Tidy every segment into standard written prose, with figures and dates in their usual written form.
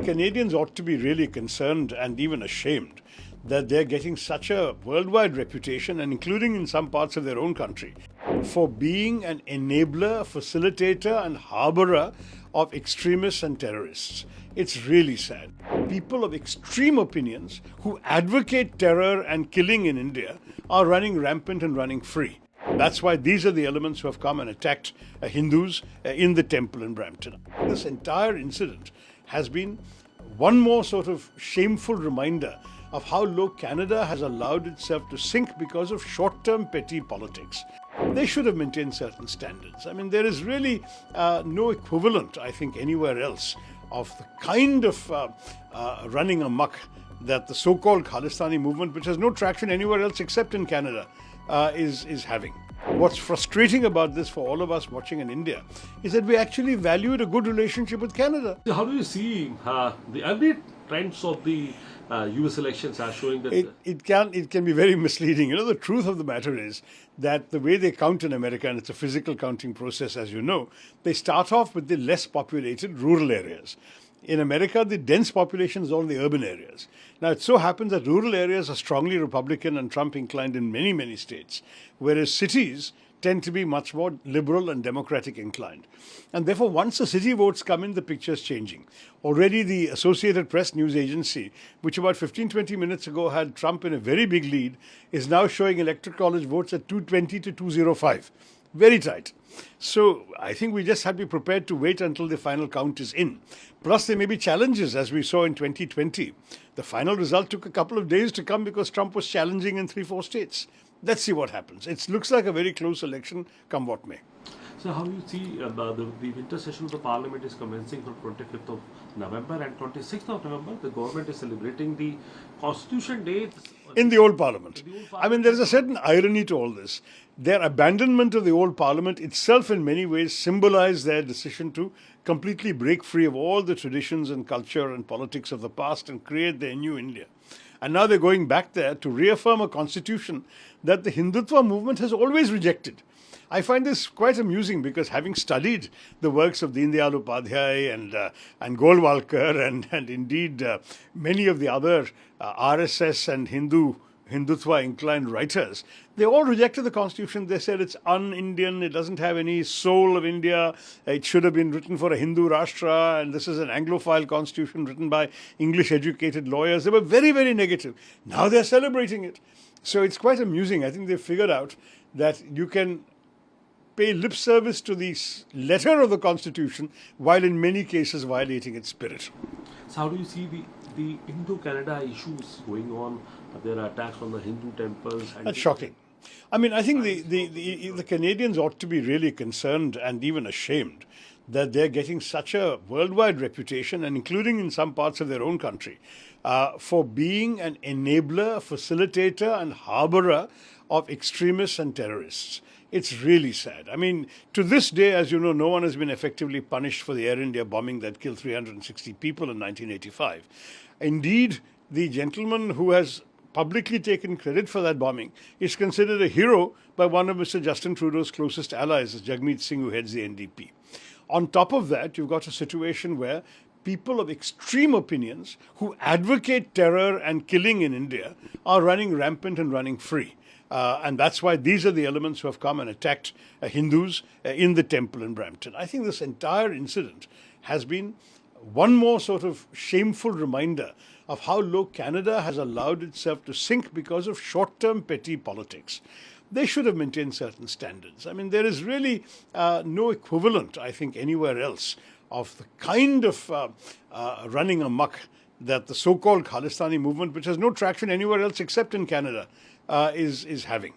Canadians ought to be really concerned and even ashamed that they're getting such a worldwide reputation, and including in some parts of their own country, for being an enabler, facilitator, and harborer of extremists and terrorists. It's really sad. People of extreme opinions who advocate terror and killing in India are running rampant and running free. That's why these are the elements who have come and attacked Hindus in the temple in Brampton. This entire incident has been one more sort of shameful reminder of how low Canada has allowed itself to sink because of short-term petty politics. They should have maintained certain standards. I mean, there is really no equivalent, I think, anywhere else of the kind of running amok that the so-called Khalistani movement, which has no traction anywhere else except in Canada, is having. What's frustrating about this for all of us watching in India is that we actually valued a good relationship with Canada. How do you see the early trends of the US elections are showing that it can be very misleading. You know, the truth of the matter is that the way they count in America, and it's a physical counting process, as you know, they start off with the less populated rural areas. In America, the dense population is all in the urban areas. Now, it so happens that rural areas are strongly Republican and Trump inclined in many, many states, whereas cities tend to be much more liberal and democratic inclined. And therefore, once the city votes come in, the picture is changing. Already the Associated Press news agency, which about 15-20 minutes ago had Trump in a very big lead, is now showing electoral college votes at 220 to 205. Very tight. So I think we just have to be prepared to wait until the final count is in. Plus, there may be challenges, as we saw in 2020. The final result took a couple of days to come because Trump was challenging in 3-4 states. Let's see what happens. It looks like a very close election, come what may. So how do you see the winter session of the parliament is commencing from 25th of November, and 26th of November the government is celebrating the Constitution Day in the old parliament. I mean, there is a certain irony to all this. Their abandonment of the old parliament itself in many ways symbolized their decision to completely break free of all the traditions and culture and politics of the past and create their new India. And now they're going back there to reaffirm a constitution that the Hindutva movement has always rejected. I find this quite amusing because having studied the works of Deen Dayal Upadhyay and Golwalkar and indeed many of the other RSS and Hindutva inclined writers, they all rejected the constitution. They said it's un-Indian, it doesn't have any soul of India, it should have been written for a Hindu Rashtra, and this is an Anglophile constitution written by English educated lawyers. They were very, very negative. Now they're celebrating it. So it's quite amusing. I think they've figured out that you can pay lip service to the letter of the constitution while in many cases violating its spirit. So how do you see the Indo-Canada issues going on? There are attacks on the Hindu temples. That's shocking. I mean, I think the Canadians ought to be really concerned and even ashamed that they're getting such a worldwide reputation, and including in some parts of their own country, for being an enabler, facilitator, and harborer of extremists and terrorists. It's really sad. I mean, to this day, as you know, no one has been effectively punished for the Air India bombing that killed 360 people in 1985. Indeed, the gentleman who has publicly taken credit for that bombing is considered a hero by one of Mr. Justin Trudeau's closest allies, Jagmeet Singh, who heads the NDP. On top of that, you've got a situation where people of extreme opinions who advocate terror and killing in India are running rampant and running free. And that's why these are the elements who have come and attacked Hindus in the temple in Brampton. I think this entire incident has been one more sort of shameful reminder of how low Canada has allowed itself to sink because of short-term petty politics. They should have maintained certain standards. I mean, there is really no equivalent, I think, anywhere else of the kind of running amok that the so-called Khalistani movement, which has no traction anywhere else except in Canada, is having.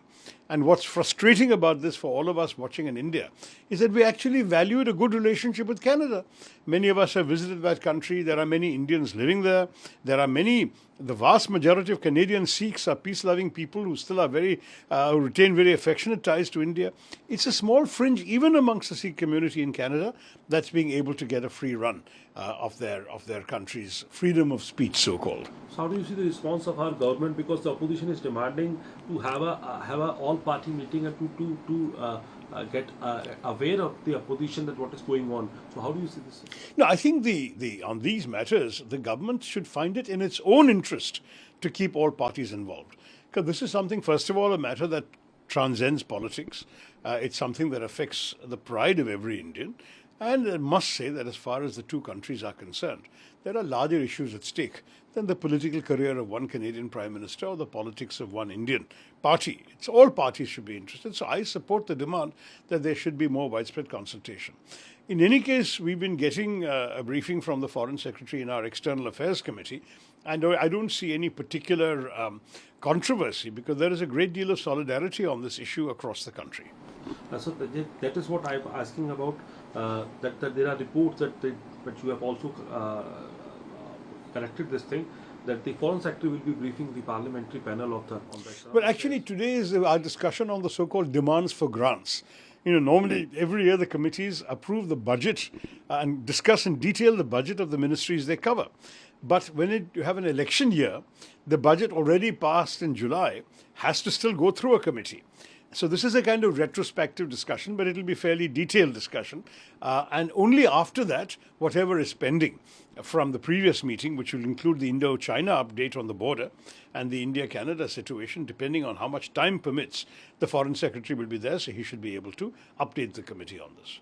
And what's frustrating about this for all of us watching in India is that we actually valued a good relationship with Canada. Many of us have visited that country. There are many Indians living there. The vast majority of Canadian Sikhs are peace-loving people who still are who retain very affectionate ties to India. It's a small fringe, even amongst the Sikh community in Canada, that's being able to get a free run of their country's freedom of speech, so-called. So how do you see the response of our government? Because the opposition is demanding to have a all-party meeting and to get aware of the opposition that what is going on. So how do you see this? No, I think on these matters, the government should find it in its own interest to keep all parties involved. Because this is something, first of all, a matter that transcends politics. It's something that affects the pride of every Indian. And I must say that as far as the two countries are concerned, there are larger issues at stake than the political career of one Canadian Prime Minister or the politics of one Indian party. It's all parties should be interested. So I support the demand that there should be more widespread consultation. In any case, we've been getting a briefing from the Foreign Secretary in our External Affairs Committee, and I don't see any particular controversy because there is a great deal of solidarity on this issue across the country. So that is what I'm asking about. That there are reports that you have also corrected this thing, that the Foreign Secretary will be briefing the parliamentary panel on the. Well, actually, today is our discussion on the so-called demands for grants. Normally every year the committees approve the budget and discuss in detail the budget of the ministries they cover. But when you have an election year, the budget already passed in July has to still go through a committee. So this is a kind of retrospective discussion, but it will be fairly detailed discussion. And only after that, whatever is pending from the previous meeting, which will include the Indo-China update on the border and the India-Canada situation, depending on how much time permits, the Foreign Secretary will be there, so he should be able to update the committee on this.